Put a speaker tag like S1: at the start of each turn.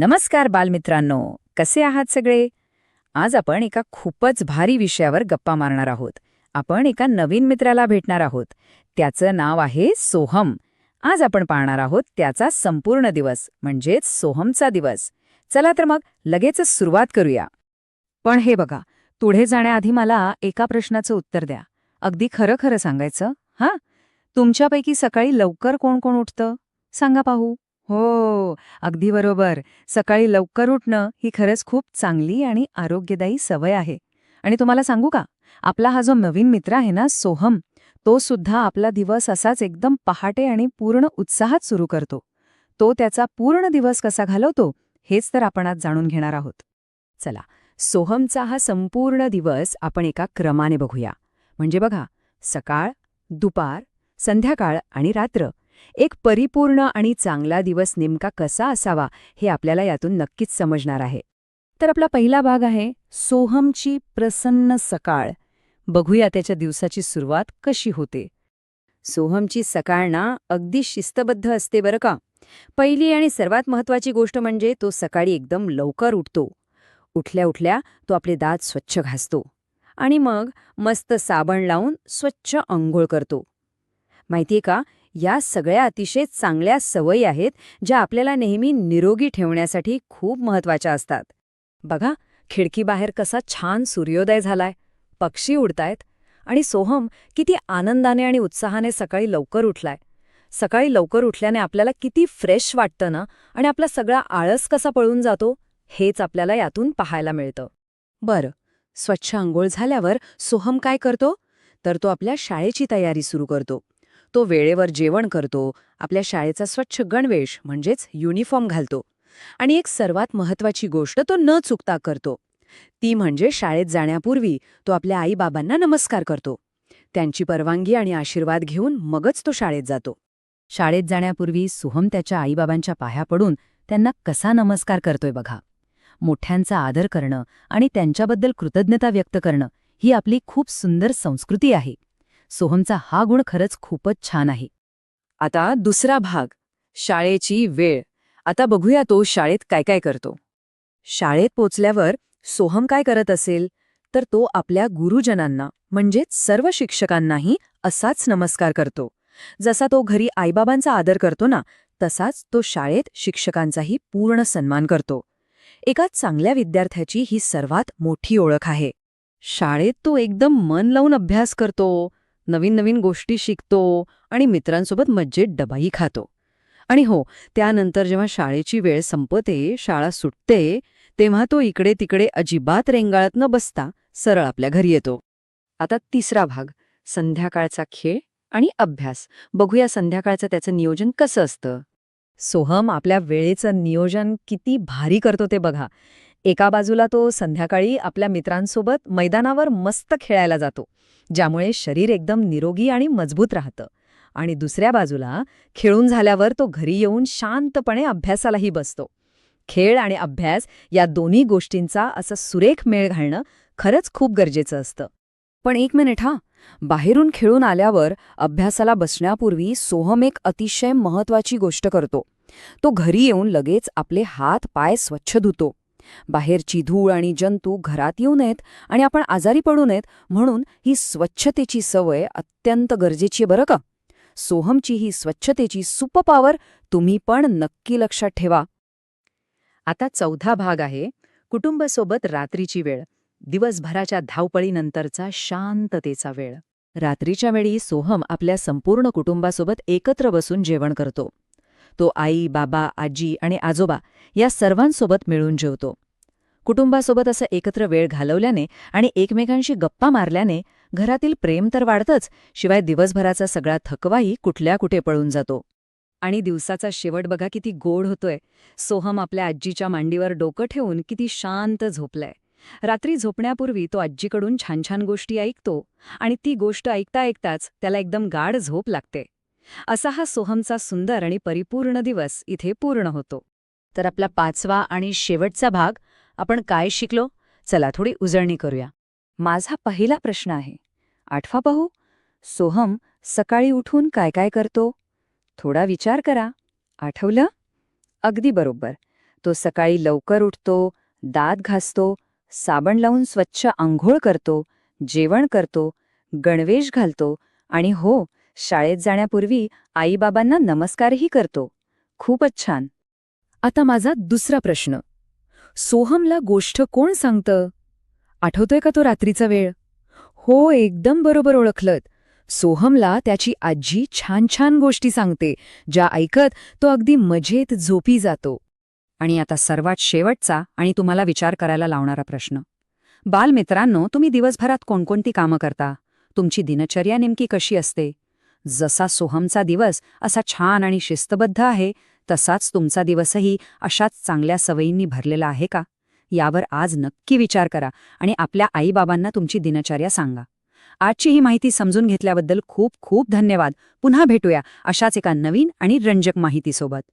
S1: नमस्कार बालमित्रांनो, कसे आहात सगळे? आज आपण एका खूपच भारी विषयावर गप्पा मारणार आहोत. आपण एका नवीन मित्राला भेटणार आहोत. त्याचं नाव आहे सोहम. आज आपण पाहणार आहोत त्याचा संपूर्ण दिवस, म्हणजेच सोहमचा दिवस. चला तर मग लगेचच सुरुवात करूया.
S2: पण हे बघा, पुढे जाण्याआधी मला एका प्रश्नाचं उत्तर द्या. अगदी खरं खरं सांगायचं, हां? तुमच्यापैकी सकाळी लवकर कोण कोण उठतं? सांगा पाहू. हो, अगदी बरोबर. सकाळी लवकर उठणं ही खरंच खूप चांगली आणि आरोग्यदायी सवय आहे. आणि तुम्हाला सांगू का, आपला हा जो नवीन मित्र आहे ना सोहम, तो सुद्धा आपला दिवस असाच एकदम पहाटे आणि पूर्ण उत्साहात सुरू करतो. तो त्याचा पूर्ण दिवस कसा घालवतो हेच तर आपण आज जाणून घेणार आहोत.
S1: चला, सोहमचा हा संपूर्ण दिवस आपण एका क्रमाने बघूया. म्हणजे बघा, सकाळ, दुपार, संध्याकाळ आणि रात्र. एक परिपूर्ण आणि चांगला दिवस नेमका कसा असावा हे आपल्याला यातून नक्कीच समजणार आहे. तर आपला पहिला भाग आहे सोहमची प्रसन्न सकाळ. बघूया त्याच्या दिवसाची सुरुवात कशी होते. सोहमची सकाळ ना अगदी शिस्तबद्ध असते बरं का. पहिली आणि सर्वात महत्वाची गोष्ट म्हणजे तो सकाळी एकदम लवकर उठतो. उठल्या उठल्या तो आपले दात स्वच्छ घासतो आणि मग मस्त साबण लावून स्वच्छ अंघोळ करतो. माहितीये का, या सगळ्या अतिशय चांगल्या सवयी आहेत ज्या आपल्याला नेहमी निरोगी ठेवण्यासाठी खूप महत्वाच्या असतात. बघा, खिडकीबाहेर कसा छान सूर्योदय झालाय, पक्षी उडतायत आणि सोहम किती आनंदाने आणि उत्साहाने सकाळी लवकर उठलाय. सकाळी लवकर उठल्याने आपल्याला किती फ्रेश वाटतं ना, आणि आपला सगळा आळस कसा पळून जातो हेच आपल्याला यातून पाहायला मिळतं. बरं, स्वच्छ अंघोळ झाल्यावर सोहम काय करतो? तर तो आपल्या शाळेची तयारी सुरू करतो. तो वेळेवर जेवण करतो, आपल्या शाळेचा स्वच्छ गणवेश म्हणजेच युनिफॉर्म घालतो. आणि एक सर्वात महत्वाची गोष्ट तो न चुकता करतो. ती म्हणजे शाळेत जाण्यापूर्वी तो आपल्या आईबाबांना नमस्कार करतो. त्यांची परवानगी आणि आशीर्वाद घेऊन मगच तो शाळेत जातो. शाळेत जाण्यापूर्वी सोहम त्याच्या आईबाबांच्या पाया पडून त्यांना कसा नमस्कार करतोय बघा. मोठ्यांचा आदर करणं आणि त्यांच्याबद्दल कृतज्ञता व्यक्त करणं ही आपली खूप सुंदर संस्कृती आहे. सोहमचा हा गुण खरंच खूपच छान आहे. आता दुसरा भाग, शाळेची वेळ. आता बघूया तो शाळेत काय काय करतो. शाळेत पोचल्यावर सोहम काय करत असेल, तर तो आपल्या गुरुजनांना म्हणजेच सर्व शिक्षकांनाही असाच नमस्कार करतो. जसा तो घरी आईबाबांचा आदर करतो ना, तसाच तो शाळेत शिक्षकांचाही पूर्ण सन्मान करतो. एका चांगल्या विद्यार्थ्याची ही सर्वात मोठी ओळख आहे. शाळेत तो एकदम मन लावून अभ्यास करतो, नवीन नवीन गोष्टी शिकतो आणि मित्रांसोबत मज्जेत डबाही खातो. आणि हो, त्यानंतर जेव्हा शाळेची वेळ संपते, शाळा सुटते, तेव्हा तो इकडे तिकडे अजिबात रेंगाळत न बसता सरळ आपल्या घरी येतो. आता तिसरा भाग, संध्याकाळचा खेळ आणि अभ्यास. बघूया संध्याकाळचं त्याचं नियोजन कसं असतं. सोहम आपल्या वेळेचं नियोजन किती भारी करतो ते बघा. एका बाजूला तो संध्याकाळी आपल्या मित्रांसोबत मैदानावर मस्त खेळायला जातो, ज्यामुळे शरीर एकदम निरोगी आणि मजबूत राहतं. आणि दुसऱ्या बाजूला खेळून झाल्यावर तो घरी येऊन शांतपणे अभ्यासालाही बसतो. खेळ आणि अभ्यास या दोन्ही गोष्टींचा असं सुरेख मेळ घालणं खरंच खूप गरजेचं असतं. पण एक मिनिट हां, बाहेरून खेळून आल्यावर अभ्यासाला बसण्यापूर्वी सोहम एक अतिशय महत्वाची गोष्ट करतो. तो घरी येऊन लगेच आपले हात पाय स्वच्छ धुतो. बाहेरची धूळ आणि जंतू घरात येऊ नयेत आणि आपण आजारी पडू नयेत म्हणून ही स्वच्छतेची सवय अत्यंत गरजेची आहे बरं का. सोहमची ही स्वच्छतेची सुपरपॉवर तुम्ही पण नक्की लक्षात ठेवा. आता चौथा भाग आहे कुटुंबासोबत रात्रीची वेळ. दिवसभराच्या धावपळीनंतरचा शांततेचा वेळ. रात्रीच्या वेळी सोहम आपल्या संपूर्ण कुटुंबासोबत एकत्र बसून जेवण करतो. तो आई, बाबा, आजी आणि आजोबा या सर्वांसोबत मिळून जेवतो. कुटुंबासोबत असं एकत्र वेळ घालवल्याने आणि एकमेकांशी गप्पा मारल्याने घरातील प्रेम तर वाढतंच, शिवाय दिवसभराचा सगळा थकवाही कुठल्या कुठे पळून जातो. आणि दिवसाचा शेवट बघा किती गोड होतोय. सोहम आपल्या आजीच्या मांडीवर डोकं ठेवून किती शांत झोपलाय. रात्री झोपण्यापूर्वी तो आजीकडून छान छान गोष्टी ऐकतो आणि ती गोष्ट ऐकता ऐकताच त्याला एकदम गाढ झोप लागते. असा हा सोहमचा सुंदर आणि परिपूर्ण दिवस इथे पूर्ण होतो. तर आपला पाचवा आणि शेवटचा भाग, आपण काय शिकलो? चला थोडी उजळणी करूया. माझा पहिला प्रश्न आहे, आठवा पाहू. सोहम सकाळी उठून काय काय करतो? थोडा विचार करा. आठवलं? अगदी बरोबर. तो सकाळी लवकर उठतो, दात घासतो, साबण लावून स्वच्छ अंघोळ करतो, जेवण करतो, गणवेश घालतो आणि हो, शाळेत जाण्यापूर्वी आईबाबांना नमस्कारही करतो. खूपच छान. आता माझा दुसरा प्रश्न. सोहमला गोष्ट कोण सांगतं? आठवतोय का तो रात्रीचा वेळ? हो, एकदम बरोबर ओळखलत. सोहमला त्याची आजी छान छान गोष्टी सांगते, ज्या ऐकत तो अगदी मजेत झोपी जातो.
S2: आणि आता सर्वात शेवटचा आणि तुम्हाला विचार करायला लावणारा प्रश्न. बालमित्रांनो, तुम्ही दिवसभरात कोणकोणती कामं करता? तुमची दिनचर्या नेमकी कशी असते? जसा सोहमचा दिवस असा छान आणि शिस्तबद्ध आहे, तसाच तुमचा दिवसही अशाच चांगल्या सवयींनी भरलेला आहे का? यावर आज नक्की विचार करा आणि आपल्या आईबाबांना तुमची दिनचर्या सांगा. आजची ही माहिती समजून घेतल्याबद्दल खूप खूप धन्यवाद. पुन्हा भेटूया अशाच एका नवीन आणि रंजक माहितीसोबत.